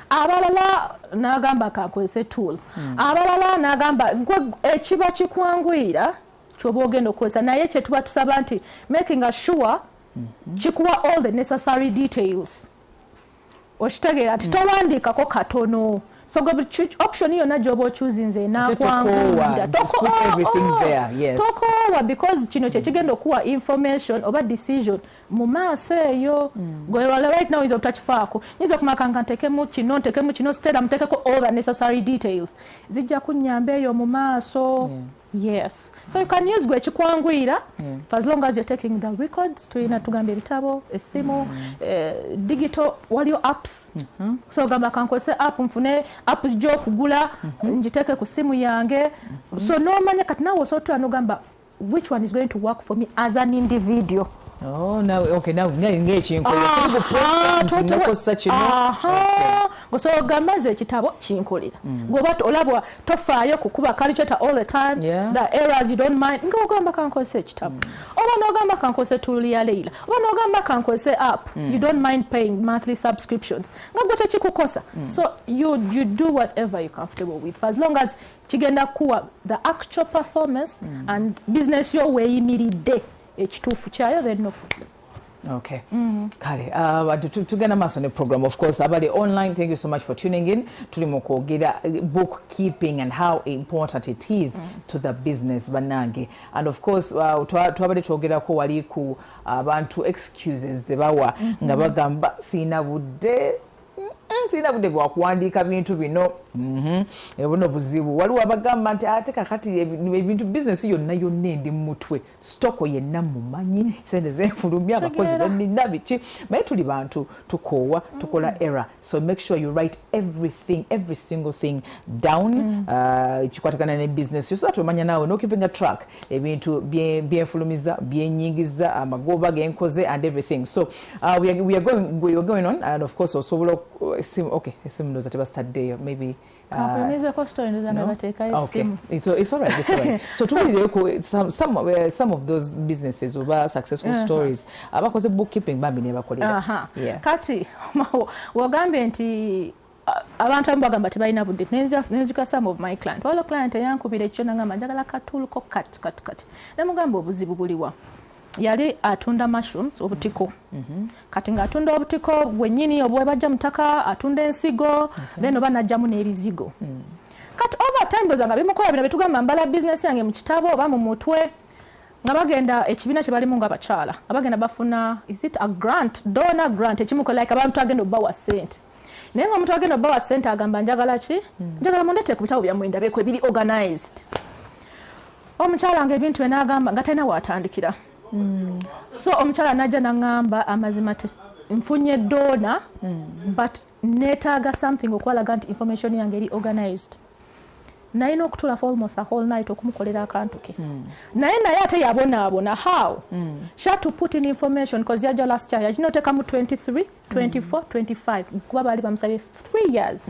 abalala n'agamba kakozese tool abalala n'agamba ekiba kikwanguyira kyoba ogenda okukozesa naye kye tuba tusaba nti making sure kikuwa all the necessary details okitegeera ati towandiikako katono So go option yonna gy'oba choosing na kwangula put everything there. Yes, tokowa because kino kye kigenda okuwa information oba decision mu maaso eyo gwewala right now is obutakifaako nyiza okumakanga ntekemu kino stera mutekeko all the necessary details zijja kunnyamba eyo mu maaso. Yes, so you can use gwe kikwanguyira for as long as you're taking the records tuyina tugamba ebitabo essimu digital waliyo apps so gamba kankozese app nfune apps gy'okugula njiteke ku simu yange so nomanya kati nawe osobola nogamba which one is going to work for me as an individual. Oh, now okay, now so gamaze ekitabo kinkolera ngoba olabwa tofaayo kukuba calculator all the time the errors you don't mind ngogamba kankozese ekitabo oba nogamba kankozese tool ya Leila oba nogamba kankozese app you don't mind paying monthly subscriptions ngabwo tekikukosa so you do whatever you're comfortable with for as long as kigenda kuwa the actual performance and business yo weeyimiridde ekituufu kyayo then no problem. Okay. Kale tugenda maaso ne program of course abali online. Thank you so much for tuning in. Tuli mu kwogera bookkeeping and how important it is to the business banange, and of course twabadde twogerako wali ku abantu excuses zebawa nga bagamba sina budde bwa kuwandiika bintu bino buno buzibu waliwo abagamba nti ate kakati ebintu business yonna endi mutwe stoko yenna mumanyi sente zenfulumya abakozi benina biki naye tuli bantu tukoowa tukola error, so make sure you write every single thing down kikwatagana ne business so that omanya nawe no keeping a track ebintu byenfulumiza byenyingiza amagoba genkoze and everything. So we are going on, and of course osobola sim knows that it was today maybe it's all right. So some of those businesses over successful stories abakoze bookkeeping bambi ne bakolera kati wagambe nti abantu abagamba tebalina budde nenzika some of my client walo client yankubira ekyo nangamba njagala katuluko kat nemugamba obuzibu buliwa yali atunda mushrooms obutiko kati nga atunda obutiko bwennyini obwe bajja mutaka atunda ensigo then oba najjamu n'ebizigo kati over time dozanga bimukola bino betugamba mbala business yange mu kitabo oba mu mutwe nga bagenda ekibiina kye balimu nga bakyala abagenda bafuna is it a donor grant ekimukola like abantu agenda obbawa ssente naye nga omuntu agenda obbawa ssente agamba njagala ki njagala mundete ku bitabo byammwe ndabeko ebiri organized omukyala nga ebintu enagamba nga talina waatandikira so omukyala najja nangamba amazima nfunye donor but netaaga something okwalaga nti information yange eri organized naye n'okutula for almost a whole night okumukolera akantu ke naye ate yabonaabona how she had to put in information because yajja last year yakinotekamu 23 24 25 kuba baali bamusabye 3 years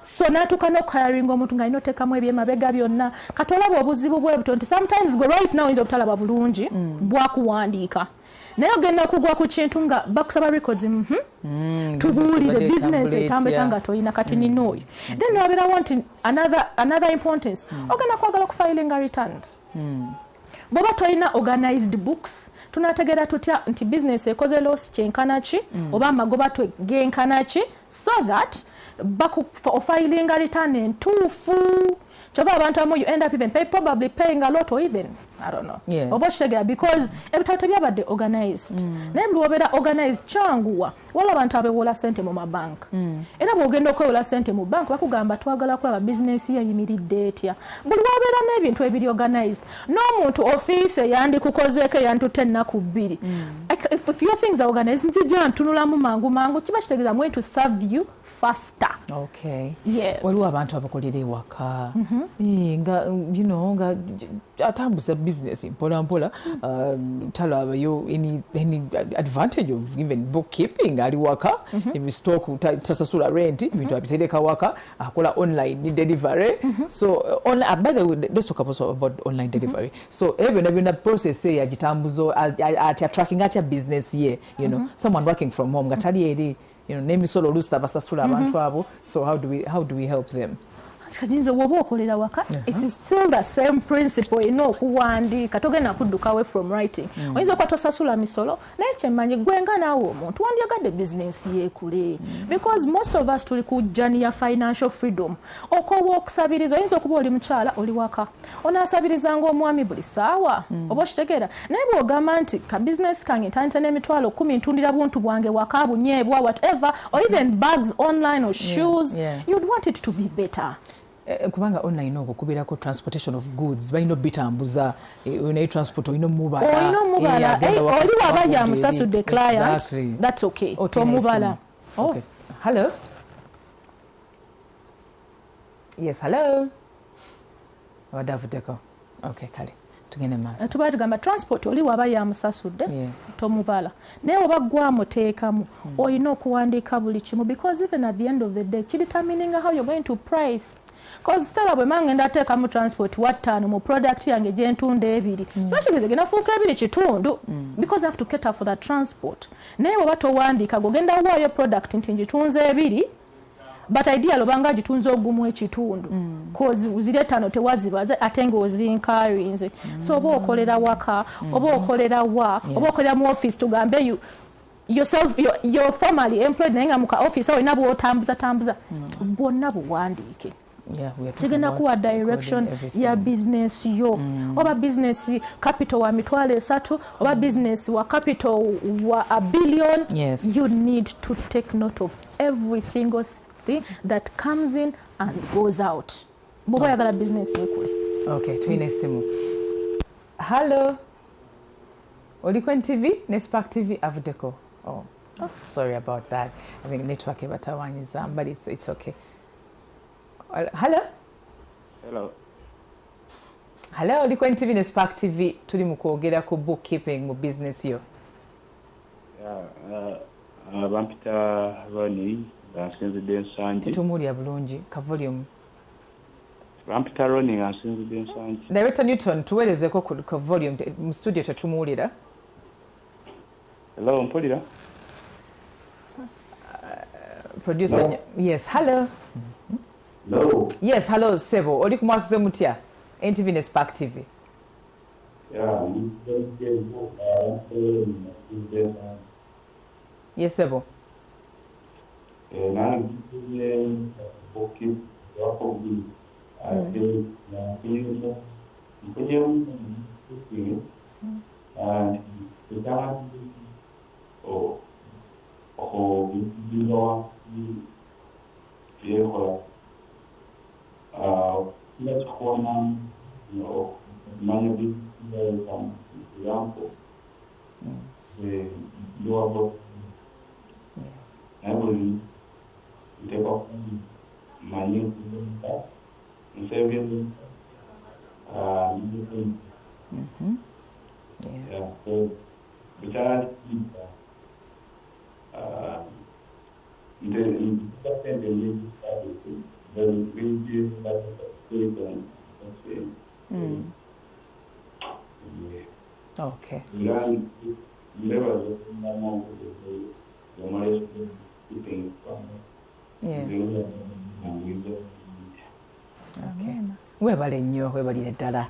so natuuka n'okuhiringa omuntu nga inotekamu ebyemabega byonna kati olaba obuzibu bwe buto nti sometimes go right now oyinza obutalaba bulungi bwakuwandiika naye ogenda kugwa ku kintu nga bakusaba records tubuulire business etambula nga toyina kati nina oyo then wabirawo nti another importance ogenda kwagala okufilinga returns bw'oba toyina organized books tunategeera tutya nti business ekoze loss kyenkana ki oba amagoba genkana ki so that filinga return entuufu kyova abantu abamu you end up even probably paying a lot or even I don't know. Yes. Oba kitegera because ebitabo tebyabadde organized. Naye bw'obeera organized kyanguwa wala abantu abewola ssente mu mabanka. Era bw'ogenda okwewola ssente mu banka bakugamba twagala kulaba business yayimiridde etya. Buli lw'obeera n'ebintu ebiri organized n'omuntu ofiise yandikukozeeko yantutte ennaku bbiri. If your things are organized nzija ntunulamu mangu kiba kitegeeza I'm going to serve you faster. Okay. Yes. Waliwo abantu abakolera ewaka nga atambuza business mpola talabayo any advantage of even bookkeeping ali waka stock tasasula rent bintu abitereka waka akola online delivery so by the way let's talk about online delivery so even process ya gitambuzo at tracking at your business ye someone working from home gatali eri nemisolo olusta basasula abantu abo so how do we help them? kajinzo woba okolera waka it is still the same principle okuwandiika togenda kudduka away from writing oyinza okuba tosasula misolo naye kyemmanyi gwenga naawe omuntu wandyagadde business yeekule because most of us tuli ku jani ya financial freedom okoba okusabiriza oyinza okuba oli mukyala oli waka onaasabirizanga omwami buli ssaawa oba okitegeera naye bw'ogamba nti ka business kange ntandita n'emitwalo 10 ntundira buntu bwange waka bunyeebwa whatever or even bags online or shoes you'd want it to be better. Kubanga online okukubirako transportation of goods balina bitambuza unayi transport oyina mubala oli waba ya musasudde client that's okay tomubala. Okay. Hello. Yes, hello. Wadavudeko. Okay, kale tugende maaso tuba tugamba transport oli waba ya musasudde tomubala naye oba gwamuteekamu oyina okuwandiika buli kimu because even at the end of the day determining how you're going to price. Because stella bwe mange ndateeka mu transport wattaano mu product yange gye ntunda ebiri kibakigeze genda fuuka ebiri kitundu because I have to cater for that transport naye bw'oba towandiika gogenda waayo product nti ngitunze ebiri but ideal obanga gitunze ogumu ekitundu cause ziretano tewazibaze ate ng'ozinkarinze so oba okolera waka oba okolera wa oba okolera mu office tugambe yourself you're formally employed naye nga muka office olina bw'otambuza bwonna buwandiike kigenda kuwa direction ya business yo oba business capital wa mitwalo 3 oba business wa capital wa $1 billion you need to take note of every single thing that comes in and goes out boba yagala business yekule. Okay, tuyina essimu. Hello. Olikwen TV ne Spark TV avudeko. Oh, sorry about that. I think network ebatawanyiza but it's okay. Hello. Hello, Liquid TV ne Spark TV tuli mu kwogera ku bookkeeping mu business yo. Bampita Ronnie asinzidde Nsanje. Tetumulya bulungi ka volume. Bampita Ronnie asinzidde Nsanje. Director Newton tuweerezeko ku volume mu studio tetumulira. Hello, mpulira. Producer no. Yes, hello. Hello. Yes, hello Sebo. Oli ku Mwasuze Mutya. NTV ne Spark TV. Yes, Sebo. Let's call them, Manya example. The doable. I will take off Manya and say, yeah, so the child Okay. Okay. Webale nnyo webalire ddala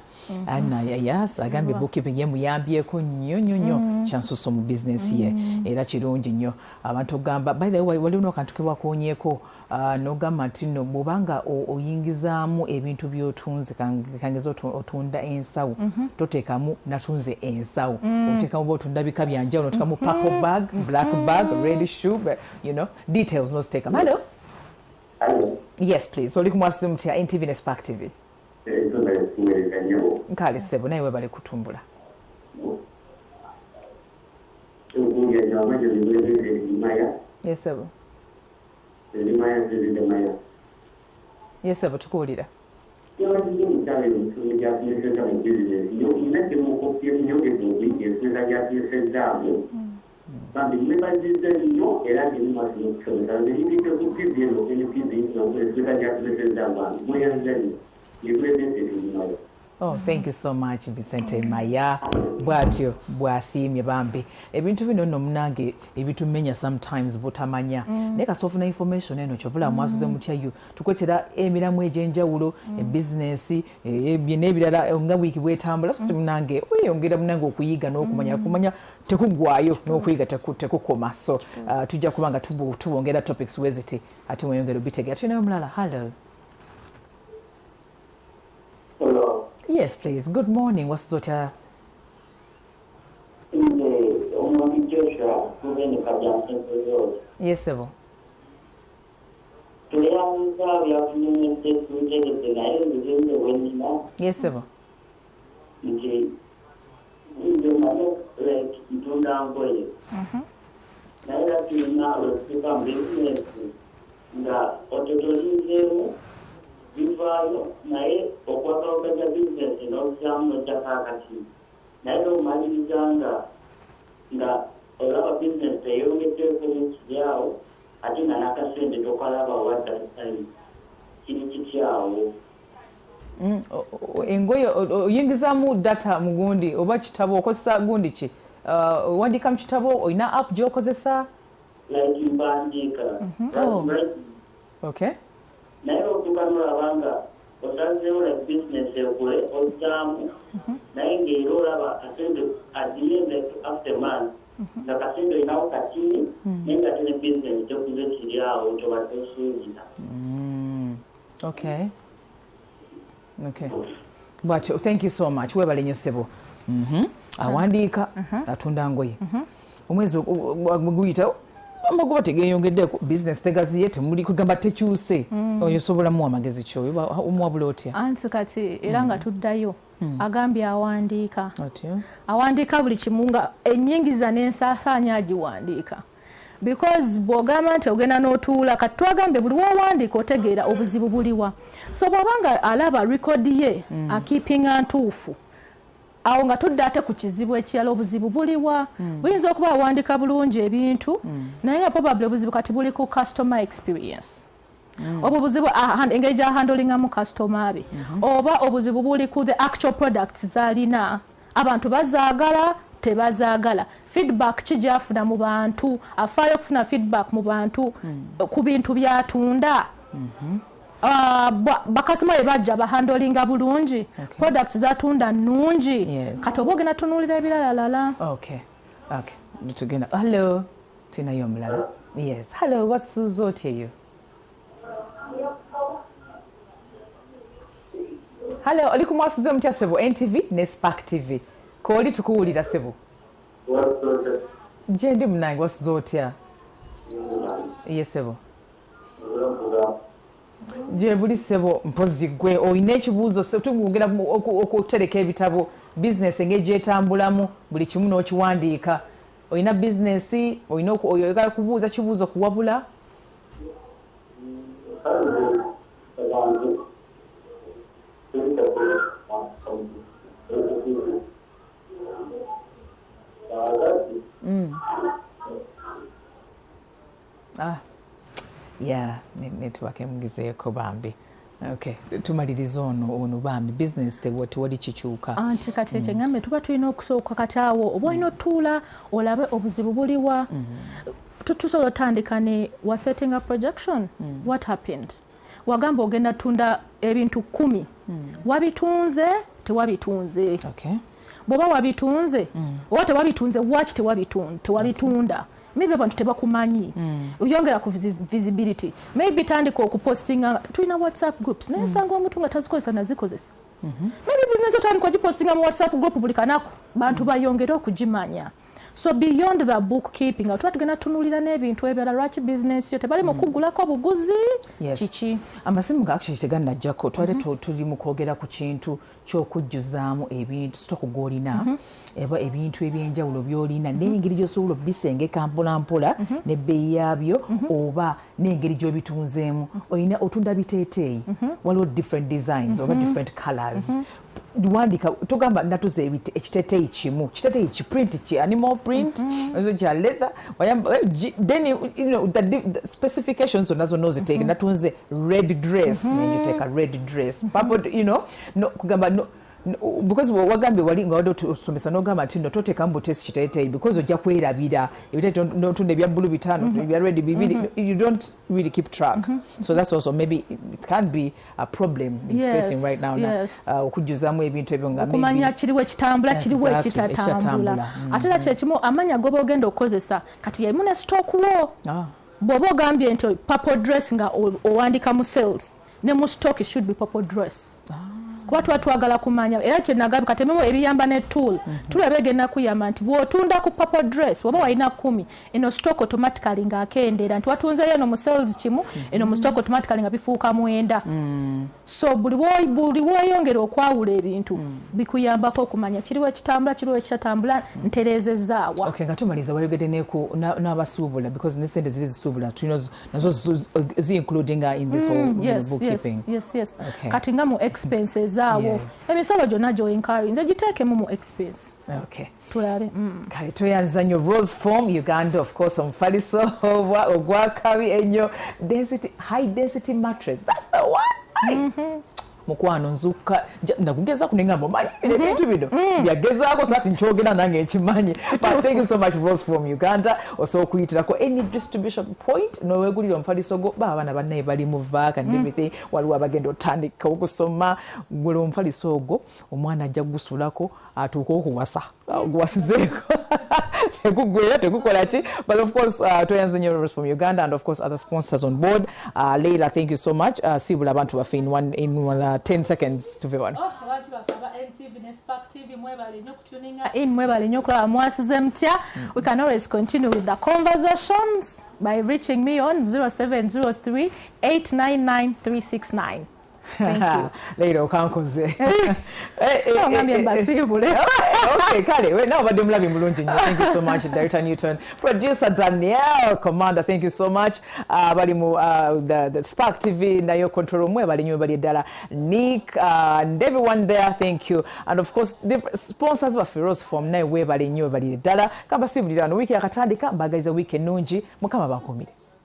Anna yayas agambye bookkeeping yemuyambyeko nnyo kyansuso mu business ye era kirungi nnyo abantu ogamba by the way waliwo n'akantu ke wakoonyeeko n'ogamba nti nno bw'obanga oyingizaamu ebintu by'otunze kangeza otunda ensawo toteekamu natunze ensawo oteekamu oba otunda bika byanjawulo oteekamu purple bag black bag red shoe but, you know details noziteekamu. Hello. Yes please oli ku Mwasuze Mutya NTV ne Spark TV. Nkale Sebo naye webale kutumbula. Yes Sebo. Yes Sebo tukuwulira. Oh, thank you so much, Vicente Maya. Bwatyo bwasiimye bambi. Ebintu bino nno munange ebitumenya sometimes butamanya. Naye kasofuna information eno kyovula Mwasuze Mutya yo tukwetera emiramu egyenjawulo, business, n'ebirala nga wiiki bwetambula. So munange oyongera munange okuyiga n'okumanya tekugwayo n'okuyiga tekukoma. So tujja kubanga tubongera topics weziti ate mweyongera obitegera. Tulina omulala. Hello. Hello. Yes, please. Good morning. What's Zota? Yes, sir. Yes, sir. Bivaayo naye okwakawukaja bizinesi n'okuzamu ekyakakati naye n'okumaliriza nga olaba bizinesi teyongeddeko n'ekiryawo ate nga n'akasente tokalaba wadda tusali kiri kityawo. Engoye oyingizaamu data mu gundi oba kitabo okozesa gundi ki? Owandiika mu kitabo olina app gy'okozesa? Like mpandiika. Okay. Naye okukanula banga osazeewo like business ekule ozaamu naye ng'era olaba kasente at the end after month nga kasente olinawo katini naye nga tene business tekuze kiryawo tobadde osuubira. Okay. Bwatyo thank you so much. Weebale nnyo ssebo. Awandiika atunda ngoye. Omwezi guyitawo amagoba tegeyongeddeeko business tegaziye temuli kugamba tekyuse oyo osobola muwa amagezi kyoyo omuwabula otya anti kati era nga tuddayo agambye awandiika awandiika buli kimu nga ennyingiza n'ensaasaanya agiwandiika because bw'ogamba nti ogenda n'otuula kati twagambye buli w'owandiika otegeera obuzibu buliwa so bw'obanga alaba rekodi ye akiipinga ntuufu awo nga tudde ate ku kizibu ekirala obuzibu buliwa buyinza okuba awandiika bulungi ebintu naye nga probably obuzibu kati buli ku customer experience obwo obuzibu engeri gyahandolingamu customer be oba obuzibu buli ku the actual products zalina abantu bazaagala tebazaagala feedback ki gyafuna mu bantu afaayo okufuna feedback mu bantu ku bintu byatunda bakasoma bajja bahandolinga bulungi products zatunda nnungi kati oba ogenda tunuulira ebiralalala. Okay tugenda. Hello tunayo omulala. Yes, hello, wasuze otya eyo? Hello, oli ku Mwasuze Mutya ssebo NTV ne Spark TV kooli tukuwulira ssebo gye ndi munange wasuze otya? Yes ssebo gye buli ssebo mpozi gwe olina ekibuuzo tugugera okutereka ebitabo bizinesi engeri gyetambulamu buli kimu n'okiwandiika olina bizinesi olina oyagala kubuuza kibuuzo kuwabula network emugizeeko bambi. Okay, tumaliriza ono bambi business tewali kikyuka anti kati ekyo ngambe tuba tulina okusooka kati awo oba olina otuula olabe obuzibu buliwa tusobola otandika ne wa setting a projection. What happened? Wagamba ogenda tunda ebintu 10 wabitunze tewabitunze. Okay. Bwoba wabitunze oba tewabitunze waki tewabitunda maybe abantu tebakumanyi oyongera ku visibility maybe tandika okupostinga tulina WhatsApp groups naye nsanga omuntu nga tazikozesa nazikozesa maybe business otandika ogipostinga mu WhatsApp group buli kanaku bantu bayongera okugimanya. So beyond the bookkeeping tuba tugenda tunuulira n'ebintu ebirala lwaki business yo tebali mu kuggulako buguzi kiki amasimu ga actually tegannajjako twali tuli mu kwogera ku kintu ky'okujjuzaamu ebintu sitoka gw'olina eba ebintu ebyenjawulo by'olina n'engeri gy'osobola obisengeka mpolampola n'ebbeeyi yaabyo oba n'engeri gy'obitunzeemu olina otunda biteeteeyi waliwo different designs oba different colors wandika tugamba natuze ekiteeteeyi kimu kiteeteeyi kiprint ki animal print kya leather then you know the specifications zonna zonna oziteeka natunze red dress nenjiteeka red dress purple you know no kugamba because wagambye wali nga wadde osomesa n'ogamba nti no toteeka mu test kiteeteeyi because ojja kwerabira ebiteeteeyi n'otunda ebya bbulu 5 ebya red 2 you don't really keep track so that's also maybe it can be a problem it's facing right now okujjuzaamu ebintu ebyo nga okumanya kiriwo ekitambula kiriwo ekitatambula ate era kyekimu amanya goba ogenda okukozesa kati yemu ne stock wo bw'oba ogambye nti purple dress nga owandika mu sales ne mu stock should be purple dress kuba twagala kumanya era kyenagambye katememo ebiyamba ne tool tulabegenda kuyamba nti bw'otunda ku purple dress waba walina 10 eno stock automatically ng'akendeera nti watunzeyo eno mu sales kimu eno mu stock automatically nga bifuuka 9 so buli weyongera okwawula ebintu bikuyambako okumanya kiriwo ekitambula kiriwo ekitatambula ntereezezaawa okay nga tumaliza wayogedde n'abasuubula because n'essente ziri zisuubula tulina nazo zi-including in this whole bookkeeping yes kati nga mu expenses zaawo emisolo gyonna gy'oyinkari nze giteekemu mu expense okay tulabe kale tweyanza nnyo Rose Form Uganda of course omufaliso ogwakabi ennyo high density mattress that's the one mukwano nzuka nakugeza kunengamba manyi ebintu bino byagezaako so ati nkyogera nange ekimanyi but thank you so much Rose Form Uganda osobola okuyitirako any distribution point nowegulira omufaliso gwo baabana bannaye bali mu vaaka and everything waliwo abagenda otandika okusoma gula omufaliso ogwo omwana ajja gusulako atuuka okuwasa guwasizeeko tekugwera tegukola ki but of course tweyanze nnyo Rose Form Uganda and of course other sponsors on board Leila thank you so much sibula abantu baffe in 10 seconds to everyone. Abantu bafaba NTV ne Spark TV mwebale nnyo kutuninga in mwebale nnyo kulaba Mwasuze Mutya. We can always continue with the conversations by reaching me on 0703 899 369. Thank you. Leila okankoze. Ngambye mbasibule. Okay, kale we now badde mulabi mulungi nnyo. Thank you so much Director Newton, producer Daniel, commander thank you so much. Bali mu the Spark TV nayo control mwe bali nnyo bali ddala Nick and everyone there thank you and of course the sponsors of Rose Form nayo we bali nnyo bali ddala kabasibulira no wiki yakatandika mbagaiza week ennungi mukama bakumire.